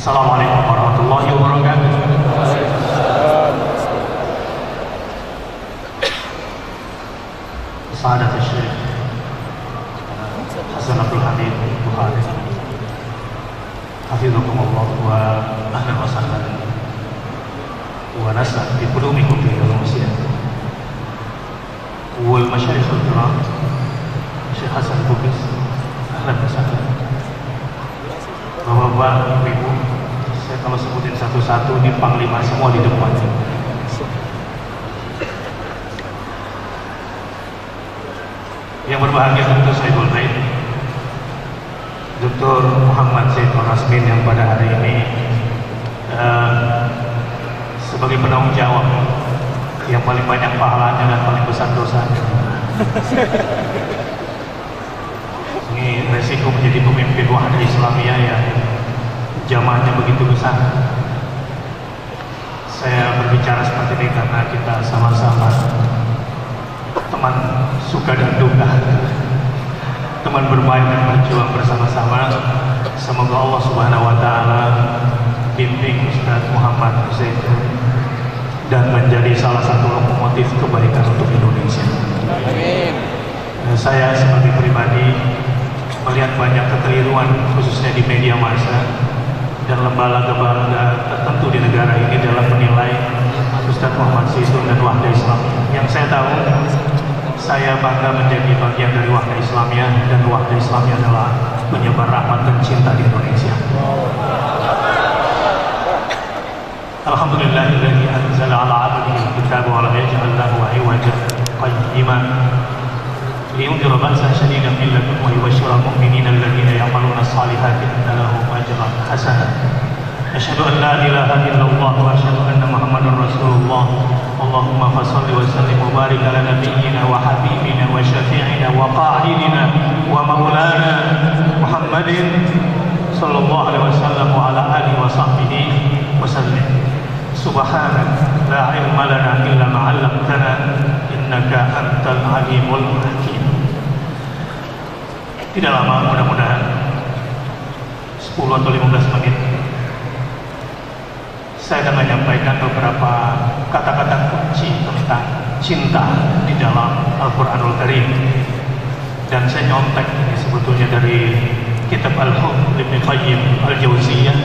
Assalamualaikum warahmatullahi wabarakatuh. Sahadat Syekh Hasan Abdul Hamid Bukhari Hafizahumullah wa ahlan wa sahlan wa nas'al bi qulubikum fi Indonesia wal masyayikh al-kiram Syekh Hasan Bugis, ahlan wa sahlan. Bapak-bapak, ibu, saya kalau sebutin satu-satu ini panglima semua di depan. Yang berbahagia tentu Sayyidul Baid Dr. Muhammad Zaid Rasmin yang pada hari ini sebagai penanggung jawab yang paling banyak pahalanya dan paling besar dosanya. Ini resiko menjadi pemimpin Wahda Islamiyah yang jamaahnya begitu besar. Saya berbicara seperti ini karena kita sama-sama teman suka dan duka, teman bermain dan berjuang bersama-sama. Semoga Allah Subhanahu wa Ta'ala bimbing Ustaz Muhammad Zaid dan menjadi salah satu lokomotif kebaikan untuk Indonesia. Amin. Saya sebagai pribadi melihat banyak kekeliruan khususnya di media massa dan lembaga-lembaga tertentu di negara ini dalam menilai Ustaz Muhammad Zaitun dan Wahda Islamiyah. Yang saya tahu, saya bangga menjadi bagian dari Wahda Islamiyah, dan Wahda Islamiyah adalah penyebar rahmat dan cinta di Indonesia. Alhamdulillahilladzi anzala 'ala 'abdihi al-kitaba wa lam yaj'al lahu 'iwajan qayyiman liyunzira ba'san shadidan min ladunhu wa yubashshira al-mu'minina alladhina ya'maluna as-salihati anna lahum ajran hasanan. Asyhadu an la ilaha illallah wa asyhadu anna Muhammadar Rasulullah. Allahumma fashalli wa sallim wa barik ala nabiyyina wa habibina wa syafi'ina wa qa'idina wa maulana Muhammadin sallallahu alaihi wasallam wa ala alihi wa sahbihi wa sallim. Subhanaka la ilma lana illa ma 'allamtana innaka antal alimul hakim. Tidak lama, mudah-mudahan 10 atau 15 menit saya akan menyampaikan beberapa kata-kata kunci tentang cinta di dalam Al-Quranul Karim. Dan saya nyontek ini sebetulnya dari kitab Al-Hub Ibnu Qayyim Al-Jauziyah,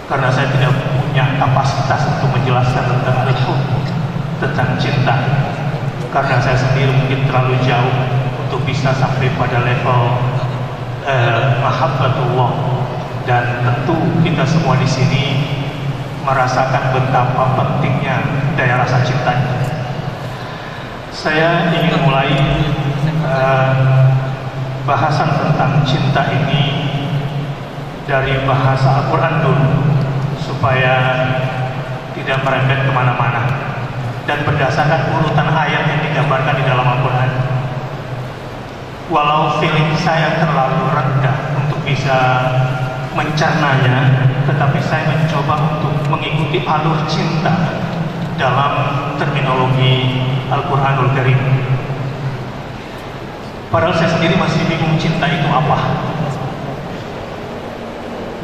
karena saya tidak punya kapasitas untuk menjelaskan tentang Al-Hub, tentang cinta, karena saya sendiri mungkin terlalu jauh untuk bisa sampai pada level mahabbatullah. Dan tentu kita semua di sini merasakan betapa pentingnya daya rasa cinta. Saya ingin mulai bahasan tentang cinta ini dari bahasa Al-Quran dulu, supaya tidak merembet kemana-mana, dan berdasarkan urutan ayat yang digambarkan di dalam Al-Quran. Walau feeling saya terlalu rendah untuk bisa mencernanya, tetapi saya mencoba untuk mengikuti alur cinta dalam terminologi Al-Quranul Karim. Padahal saya sendiri masih bingung cinta itu apa.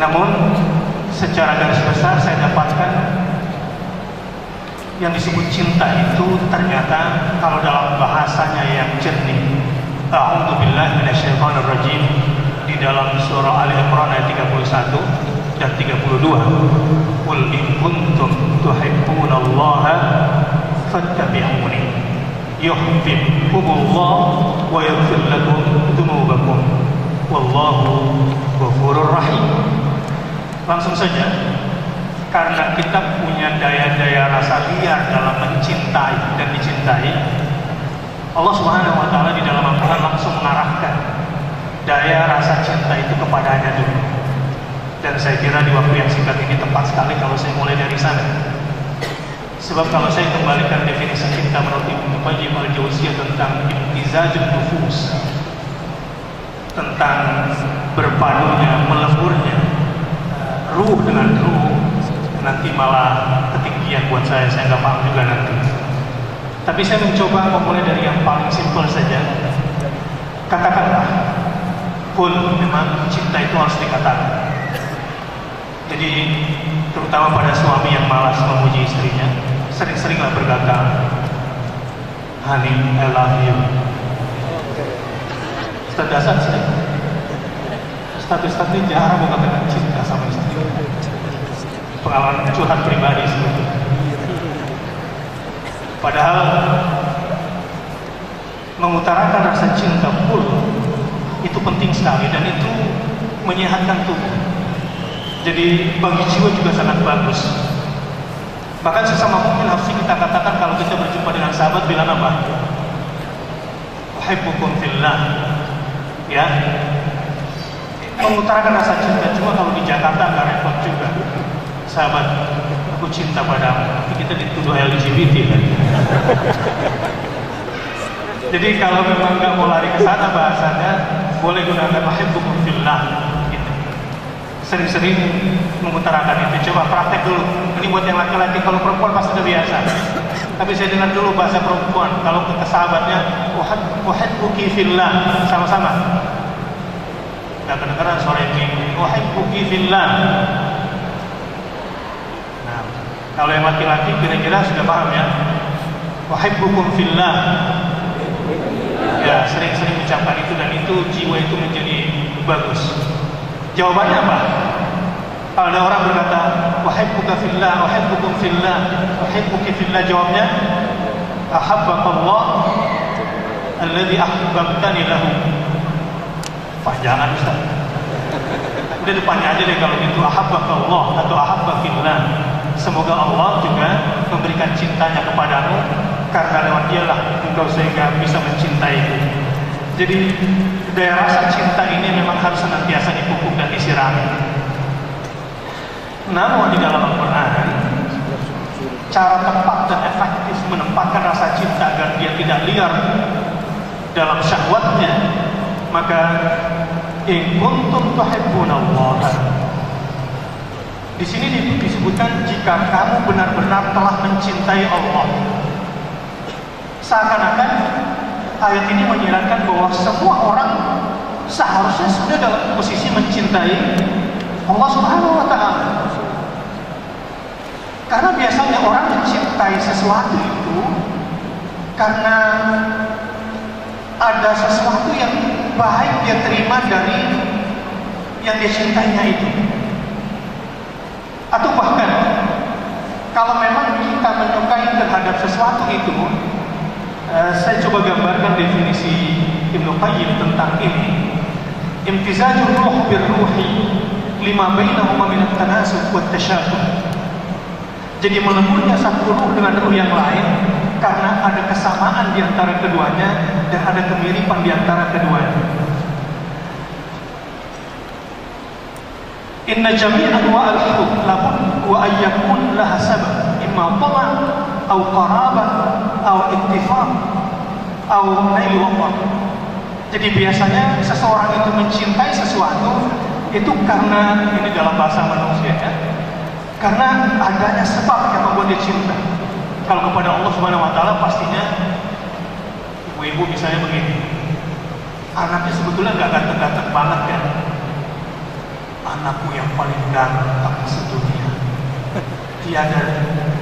Namun secara garis besar saya dapatkan yang disebut cinta itu ternyata kalau dalam bahasanya yang jernih, a'udzubillahi minasyaitonirrajim, di dalam surah Ali Imran ayat 31 dan 32, qul in kuntum tuhibbunallaha fattabi'uni yuhibbukumullah wa yaghfir lakum dzunubakum wallahu ghafurur rahim. Langsung saja, karena kita punya daya-daya rasa liar dalam mencintai dan dicintai, Allah Subhanahu wa Ta'ala di dalam Al-Quran langsung mengarahkan daya rasa cinta itu kepadanya dulu. Dan saya kira di waktu yang singkat ini tepat sekali kalau saya mulai dari sana. Sebab kalau saya kembalikan definisi cinta menurut Ibnu Qayyim Al-Jauziyah tentang imtizajun nufus, tentang berpadunya, meleburnya ruh dengan ruh, nanti malah ketinggian buat saya nggak paham juga nanti. Tapi saya mencoba memulai dari yang paling simpel saja. Katakanlah, pun memang cinta itu harus dikatakan. Jadi terutama pada suami yang malas memuji istrinya, sering-seringlah berkata, "Honey, I love you." Ustaz sih. Ustaz ini jarang mengatakan cinta sama istri. Pengalaman curhat pribadi seperti itu. Padahal mengutarakan rasa cinta full itu penting sekali dan itu menyehatkan tubuh. Jadi bagi jiwa juga sangat bagus. Bahkan sesama mukmin harus kita katakan kalau kita berjumpa dengan sahabat bilang apa? Uhibbukum fillah. Ya. Mengutarakan rasa cinta, cuma kalau di Jakarta nggak repot juga. Sahabat, aku cinta padamu. Tapi kita dituduh LGBT kan. Jadi kalau memang nggak mau lari ke sana bahasanya, boleh gunakan uhibbukum fillah. Gitu. Sering-sering mengutarakan itu. Coba praktek dulu. Ini buat yang laki-laki, kalau perempuan pasti udah biasa. Tapi saya dengar dulu bahasa perempuan. Kalau ke sahabatnya, uhibbuki fillah, sama-sama. Nggak kedengeran suara ini. Uhibbuki fillah. Nah, kalau yang laki-laki kira-kira sudah paham ya. Uhibbukum fillah. Ya, sering-sering ucapkan itu dan itu jiwa itu menjadi bagus. Jawabannya apa? Kalau ada orang berkata, "Uhibbuka fillah, uhibbukum fillah, uhibbuki fillah," jawabnya, "Ahabbakallah alladzi ahbabtani lahu." Panjangan Ustaz. Udah depannya aja deh kalau gitu, ahabbakallah atau ahabbakillah. Semoga Allah juga memberikan cintanya kepadamu karena lewat dialah engkau sehingga bisa mencintaiku. Jadi daya rasa cinta ini memang harus senantiasa dipupuk dan disirami. Namun di dalam Al-Quran, cara tepat dan efektif menempatkan rasa cinta agar dia tidak liar dalam syahwatnya, maka in kuntum tuhibbunallah. Di sini disebutkan jika kamu benar-benar telah mencintai Allah. Seakan-akan ayat ini menyiratkan bahwa semua orang seharusnya sudah dalam posisi mencintai Allah Subhanahu wa Ta'ala. Karena biasanya orang mencintai sesuatu itu karena ada sesuatu yang baik dia terima dari yang dia cintainya itu. Atau bahkan kalau memang kita menyukai terhadap sesuatu itu, saya coba gambarkan definisi Ibnu Qayyim tentang ini. Imtizajul ruh bir ruhi lima bainahuma min at-tanasub wat tashabuh. Jadi meleburnya satu ruh dengan ruh yang lain karena ada kesamaan di antara keduanya dan ada kemiripan di antara keduanya. Inna jami'a anwa'al hub labud wa ayyakun laha sabab imma tama' aw qarabah aw ittifaq aw nail waqt. Jadi biasanya seseorang itu mencintai sesuatu itu karena, ini dalam bahasa manusia ya, karena adanya sebab yang membuat dia cinta. Kalau kepada Allah Subhanahu wa Ta'ala pastinya ibu-ibu misalnya begini, anaknya sebetulnya nggak ganteng-ganteng banget kan, anakku yang paling ganteng sedunia, tiada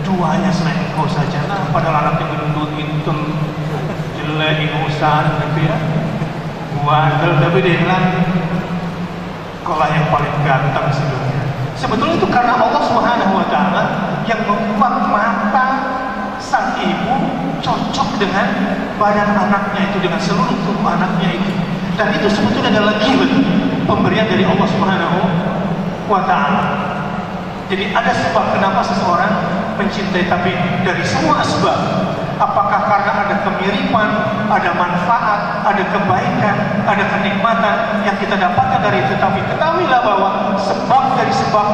duanya selain engkau saja. Nah, padahal anaknya gendut, hitam, jelek, ingusan gitu ya, bandel, tapi dia bilang kaulah yang paling ganteng sedunia. Sebetulnya itu karena Allah Subhanahu wa Ta'ala yang membuat mata sang ibu cocok dengan badan anaknya itu, dengan seluruh tubuh anaknya itu. Dan itu sebetulnya adalah gift, pemberian dari Allah Subhanahu wa Ta'ala. Jadi ada sebab kenapa seseorang mencintai, tapi dari semua sebab, apakah karena ada kemiripan, ada manfaat, ada kebaikan, ada kenikmatan yang kita dapatkan dari itu, tapi ketahuilah bahwa sebab dari sebab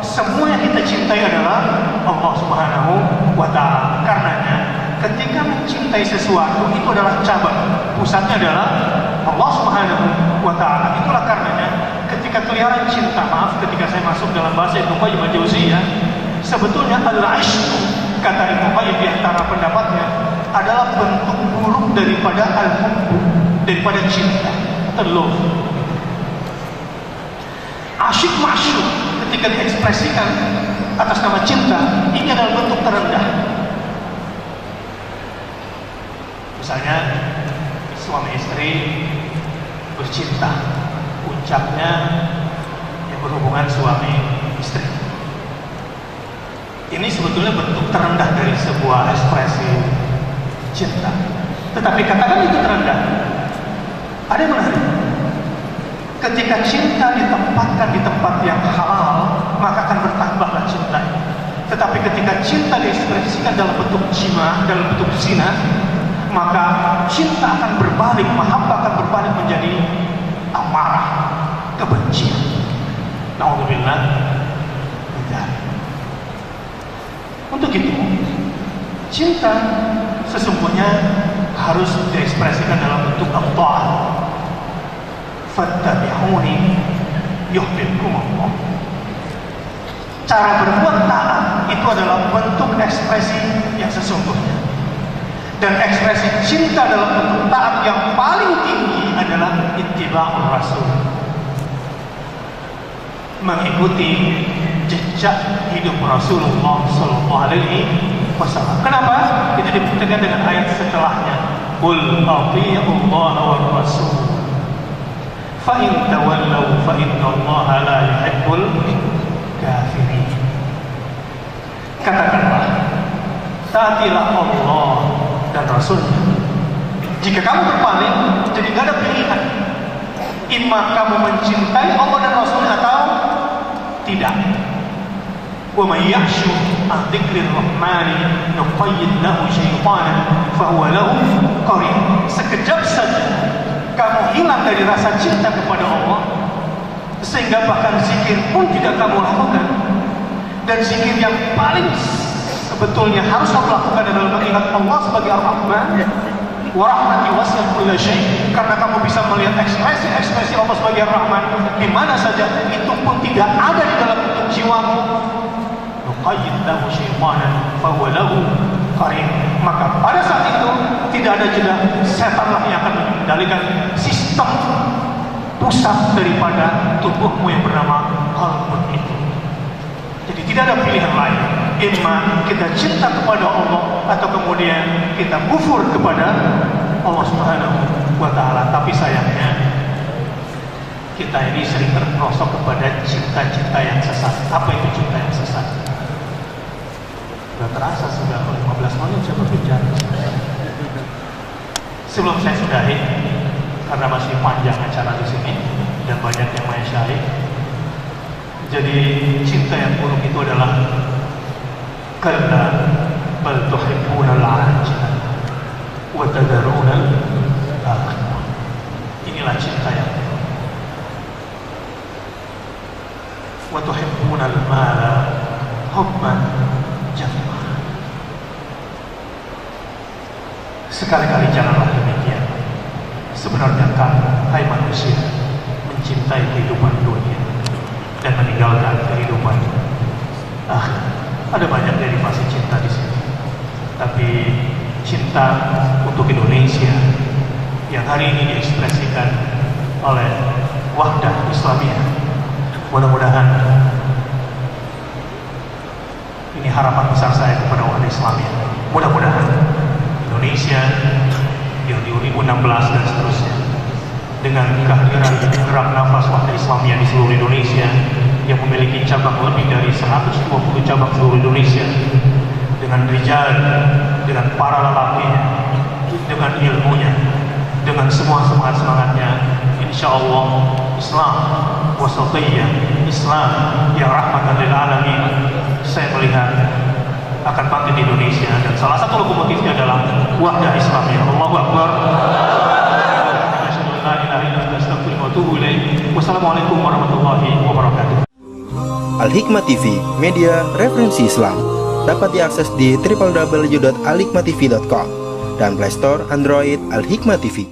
semua yang kita cintai adalah Allah Subhanahu wa Ta'ala. Karenanya ketika mencintai sesuatu itu adalah cabang, pusatnya adalah Allah Subhanahu wa Ta'ala. Itulah karenanya ketika keliaran cinta, ketika saya masuk dalam bahasa Ibnu Qayyim al-Jauziyah, sebetulnya al-'ishq, kata Ibnu Qayyim di antara pendapatnya, adalah bentuk buruk daripada al-hubbu, daripada cinta, love. Asyik masyuk, ketika diekspresikan atas nama cinta, ini adalah bentuk terendah. Misalnya suami istri bercinta, puncaknya yang berhubungan suami istri. Ini sebetulnya bentuk terendah dari sebuah ekspresi cinta. Tetapi katakan itu terendah, ada yang menarik. Ketika cinta ditempatkan di tempat yang halal, maka akan bertambahlah cinta. Tetapi ketika cinta diekspresikan dalam bentuk jima, dalam bentuk zina, maka cinta akan berbalik, mahabbah akan berbalik menjadi amarah, kebencian. Na'udzubillah. Untuk itu, cinta sesungguhnya harus diekspresikan dalam bentuk ta'at. Fattabi'uni yuhibbukumullah. Cara berbuat taat itu adalah bentuk ekspresi yang sesungguhnya. Dan ekspresi cinta dalam bentuk taat yang paling tinggi adalah ittiba'ur rasul, mengikuti jejak hidup Rasulullah SAW. Kenapa? Itu dibuktikan dengan ayat setelahnya. Qul athi'ullaha war rasul fa in tawallaw fa innallaha la yuhibbul kafirin. Katakanlah, taatilah Allah dan Rasulnya. Jika kamu berpaling, jadi gak ada pilihan. Imma kamu mencintai Allah dan Rasulnya atau tidak. Wa may yahshu an dzikrir rahmani nuqayyid lahu syaitanan fa huwa lahu qarin. Sekejap saja kamu hilang dari rasa cinta kepada Allah, sehingga bahkan zikir pun tidak kamu lakukan. Dan zikir yang paling sebetulnya harus kamu lakukan adalah mengingat Allah sebagai Ar-Rahman wa rahmati wasi'at kulla syai'. Karena kamu bisa melihat ekspresi Allah sebagai Ar-Rahman di mana saja, itu pun tidak ada di dalam bentuk jiwamu. Nuqayyid lahu syaitanan fa huwa lahu qarin. Maka pada saat itu tidak ada jeda, setanlah yang akan mengendalikan sistem pusat daripada tubuhmu yang bernama qalbun itu. Jadi tidak ada pilihan lain. Imma kita cinta kepada Allah atau kemudian kita kufur kepada Allah Subhanahu wa Ta'ala. Tapi sayangnya kita ini sering terperosok kepada cinta-cinta yang sesat. Apa itu cinta yang sesat? Sudah terasa sudah 15 menit saya berbicara. Sebelum saya sudahi, karena masih panjang acara di sini dan banyak yang main syahid. Jadi cinta yang buruk itu adalah kalla bal tuhibbuna al-'ajila wa tadharuna al-akhirah. Inilah cinta yang buruk. Wa tuhibbuna al-mala hubban jamma. Sekali-kali janganlah demikian. Sebenarnya kamu, hai manusia, mencintai kehidupan dunia dan meninggalkan kehidupan akhir. Ada banyak derivasi cinta di sini. Tapi cinta untuk Indonesia yang hari ini diekspresikan oleh Wahdah Islamiyah, mudah-mudahan ini harapan besar saya kepada Wahdah Islamiyah. Mudah-mudahan Indonesia yang di 2016 dan seterusnya, dengan kehadiran gerak nafas Wahdah Islamiyah di seluruh Indonesia yang memiliki cabang lebih dari 120 cabang seluruh Indonesia, dengan rijal, dengan para lelakinya, dengan ilmunya, dengan semua semangatnya, insya Allah Islam wasatiyah, Islam yang rahmatan lil alamin, saya melihat akan bangkit di Indonesia. Dan salah satu lokomotifnya adalah Wahdah Islamiyah. Allahu Akbar. Wassalamualaikum warahmatullahi wabarakatuh. Al-Hikmah TV, media referensi Islam, dapat diakses di www.alhikmahtv.com dan Play Store Android Al-Hikmah TV.